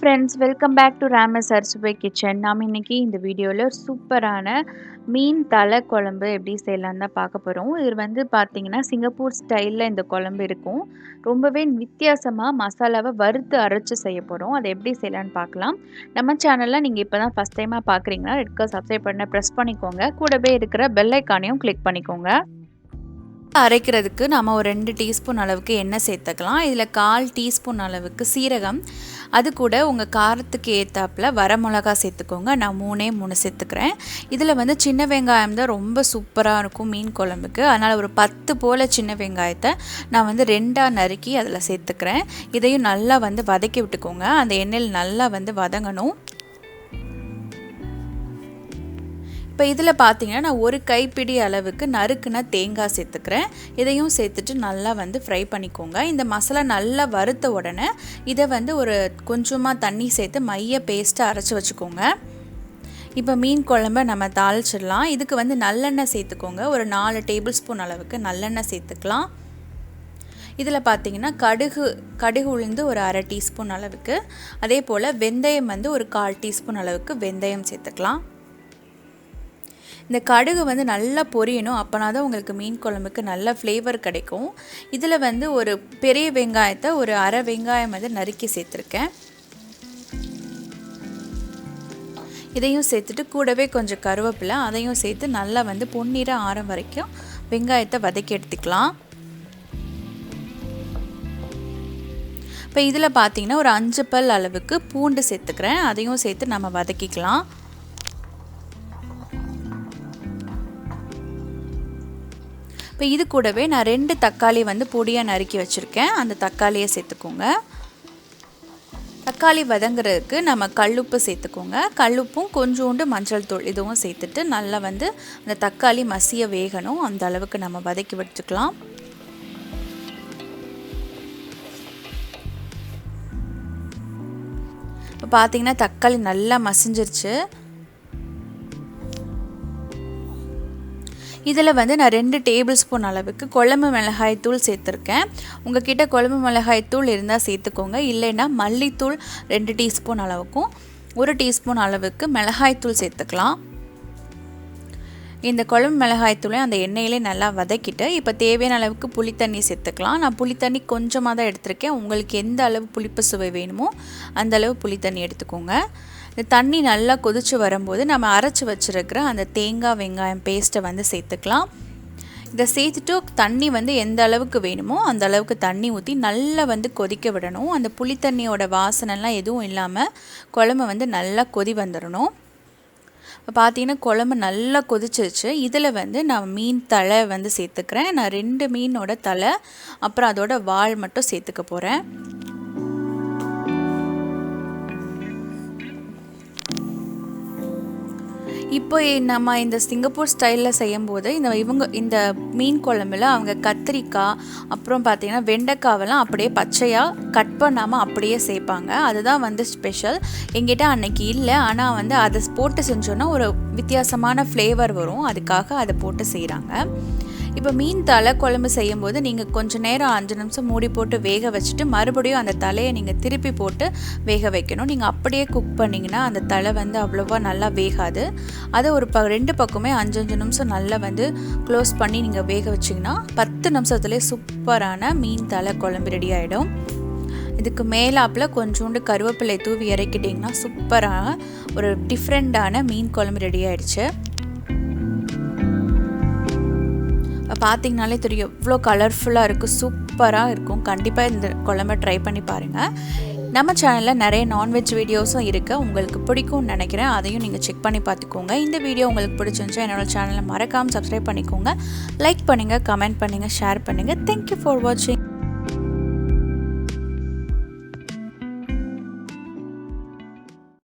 Friends, welcome back to ராமஸ் அறுசுவை kitchen. நாம் இன்னைக்கு இந்த வீடியோவில் சூப்பரான மீன் தலை குழம்பு எப்படி செய்யலான்னு தான் பார்க்க போகிறோம். இது பார்த்தீங்கன்னா சிங்கப்பூர் ஸ்டைலில் இந்த குழம்பு இருக்கும். ரொம்பவே வித்தியாசமாக மசாலாவை வறுத்து அரைச்சி செய்ய போகிறோம். அதை எப்படி செய்யலான்னு பார்க்கலாம். நம்ம சேனலில் நீங்கள் இப்போ தான் ஃபஸ்ட் டைமாக பார்க்குறீங்கன்னா ரெட் கலர் சப்ஸ்கிரைப் பண்ண ப்ரெஸ் பண்ணிக்கோங்க. கூடவே இருக்கிற பெல் ஐக்கானையும் கிளிக் பண்ணிக்கோங்க. அரைக்கிறதுக்கு நம்ம ஒரு 2 டீஸ்பூன் அளவுக்கு எண்ணெய் சேர்த்துக்கலாம். இதில் 1/4 டீஸ்பூன் அளவுக்கு சீரகம், அது கூட உங்கள் காரத்துக்கு ஏற்றாப்புல வரமிளகா சேர்த்துக்கோங்க. நான் 3 சேர்த்துக்கிறேன். இதில் சின்ன வெங்காயம் தான் ரொம்ப சூப்பராக இருக்கும் மீன் குழம்புக்கு. அதனால் ஒரு 10 போல் சின்ன வெங்காயத்தை நான் 2ஆக நறுக்கி அதில் சேர்த்துக்கிறேன். இதையும் நல்லா வதக்கி விட்டுக்கோங்க. அந்த எண்ணெயில் நல்லா வதங்கணும். இப்போ இதில் பார்த்தீங்கன்னா நான் ஒரு கைப்பிடி அளவுக்கு நறுக்குன தேங்காய் சேர்த்துக்கிறேன். இதையும் சேர்த்துட்டு நல்லா ஃப்ரை பண்ணிக்கோங்க. இந்த மசாலா நல்லா வறுத்த உடனே இதை ஒரு கொஞ்சமாக தண்ணி சேர்த்து மைய பேஸ்ட்டாக அரைச்சி வச்சுக்கோங்க. இப்போ மீன் குழம்ப நம்ம தாளிச்சிடலாம். இதுக்கு நல்லெண்ணெய் சேர்த்துக்கோங்க. ஒரு 4 டேபிள் ஸ்பூன் அளவுக்கு நல்லெண்ணெய் சேர்த்துக்கலாம். இதில் பார்த்தீங்கன்னா கடுகு உளுந்து ஒரு 1/2 டீஸ்பூன் அளவுக்கு, அதே போல் வெந்தயம் ஒரு 1/4 டீஸ்பூன் அளவுக்கு வெந்தயம் சேர்த்துக்கலாம். இந்த கடுகு நல்லா பொரியணும். அப்போனா தான் உங்களுக்கு மீன் குழம்புக்கு நல்ல ஃப்ளேவர் கிடைக்கும். இதில் ஒரு பெரிய வெங்காயத்தை ஒரு 1/2 வெங்காயம் நறுக்கி சேர்த்துருக்கேன். இதையும் சேர்த்துட்டு கூடவே கொஞ்சம் கருவேப்பிலை அதையும் சேர்த்து நல்லா பொன்னிறம் ஆறம் வரைக்கும் வெங்காயத்தை வதக்கி எடுத்துக்கலாம். இப்போ இதில் பார்த்தீங்கன்னா ஒரு 5 பல் அளவுக்கு பூண்டு சேர்த்துக்கிறேன். அதையும் சேர்த்து நம்ம வதக்கிக்கலாம். இப்போ இது கூடவே நான் 2 தக்காளி பொடியாக நறுக்கி வச்சுருக்கேன். அந்த தக்காளியை சேர்த்துக்கோங்க. தக்காளி வதங்குறதுக்கு நம்ம கல்லுப்பு சேர்த்துக்கோங்க. கல்லுப்பும் கொஞ்சோண்டு மஞ்சள் தூள் இதுவும் சேர்த்துட்டு நல்லா அந்த தக்காளி மசிய வேகணும். அந்த அளவுக்கு நம்ம வதக்கி வச்சுக்கலாம். இப்போ பார்த்தீங்கன்னா தக்காளி நல்லா மசிஞ்சிருச்சு. இதில் நான் 2 டேபிள் ஸ்பூன் அளவுக்கு குழம்பு மிளகாய் தூள் சேர்த்துருக்கேன். உங்கள் கிட்ட குழம்பு மிளகாய் தூள் இருந்தால் சேர்த்துக்கோங்க. இல்லைன்னா மல்லித்தூள் 2 டீஸ்பூன் அளவுக்கும் 1 டீஸ்பூன் அளவுக்கு மிளகாய் தூள் சேர்த்துக்கலாம். இந்த குழம்பு மிளகாய் தூளை அந்த எண்ணெயிலே நல்லா வதக்கிட்டு இப்போ தேவையான அளவுக்கு புளித்தண்ணி சேர்த்துக்கலாம். நான் புளித்தண்ணி கொஞ்சமாக தான் எடுத்திருக்கேன். உங்களுக்கு எந்த அளவு புளிப்பு சுவை வேணுமோ அந்த அளவு புளித்தண்ணி எடுத்துக்கோங்க. இந்த தண்ணி நல்லா கொதித்து வரும்போது நம்ம அரைச்சி வச்சுருக்கிற அந்த தேங்காய் வெங்காயம் பேஸ்ட்டை சேர்த்துக்கலாம். இதை சேர்த்துட்டு தண்ணி எந்த அளவுக்கு வேணுமோ அந்த அளவுக்கு தண்ணி ஊற்றி நல்லா கொதிக்க விடணும். அந்த புளித்தண்ணியோட வாசனைலாம் எதுவும் இல்லாமல் குழம்பு நல்லா கொதி வந்துடணும். இப்போ பார்த்தீங்கன்னா குழம்பு நல்லா கொதிச்சிருச்சு. இதில் நான் மீன் தலை சேர்த்துக்கிறேன். நான் 2 மீனோட தலை அப்புறம் அதோட வால் மட்டும் சேர்த்துக்க போகிறேன். இப்போ நம்ம இந்த சிங்கப்பூர் ஸ்டைலில் செய்யும்போது இந்த மீன் குழம்புல அவங்க கத்திரிக்காய் அப்புறம் பார்த்திங்கன்னா வெண்டைக்காவெல்லாம் அப்படியே பச்சையாக கட் பண்ணாமல் அப்படியே சேர்ப்பாங்க. அதுதான் ஸ்பெஷல். எங்கிட்ட அன்னைக்கு இல்லை, ஆனால் அதை போட்டு செஞ்சோன்னா ஒரு வித்தியாசமான ஃப்ளேவர் வரும். அதுக்காக அதை போட்டு செய்கிறாங்க. இப்போ மீன் தலை குழம்பு செய்யும்போது நீங்கள் கொஞ்சம் நேரம் 5 நிமிஷம் மூடி போட்டு வேக வச்சுட்டு மறுபடியும் அந்த தலையை நீங்கள் திருப்பி போட்டு வேக வைக்கணும். நீங்கள் அப்படியே குக் பண்ணிங்கன்னா அந்த தலை அவ்வளோவா நல்லா வேகாது. அதை ஒரு 2 பக்கமே 5 நிமிஷம் நல்லா க்ளோஸ் பண்ணி நீங்கள் வேக வச்சிங்கன்னா 10 நிமிஷத்துலேயே சூப்பரான மீன் தலை குழம்பு ரெடி ஆகிடும். இதுக்கு மேலாப்பில் கொஞ்சோண்டு கருவேப்பிலை தூவி இறக்கிட்டிங்கன்னா சூப்பராக ஒரு டிஃப்ரெண்ட்டான மீன் குழம்பு ரெடி ஆகிடுச்சு. பார்த்திங்கனாலே தெரியும் எவ்வளோ கலர்ஃபுல்லாக இருக்குது, சூப்பராக இருக்கும். கண்டிப்பாக இந்த குழம்பை ட்ரை பண்ணி பாருங்கள். நம்ம சேனலில் நிறைய நான்வெஜ் வீடியோஸும் இருக்குது. உங்களுக்கு பிடிக்கும்னு நினைக்கிறேன். அதையும் நீங்கள் செக் பண்ணி பார்த்துக்கோங்க. இந்த வீடியோ உங்களுக்கு பிடிச்சிருந்துச்சா என்னோடய சேனலை மறக்காமல் சப்ஸ்கிரைப் பண்ணிக்கோங்க. லைக் பண்ணுங்கள், கமெண்ட் பண்ணுங்கள், ஷேர் பண்ணுங்கள். தேங்க்யூ ஃபார் வாட்சிங்.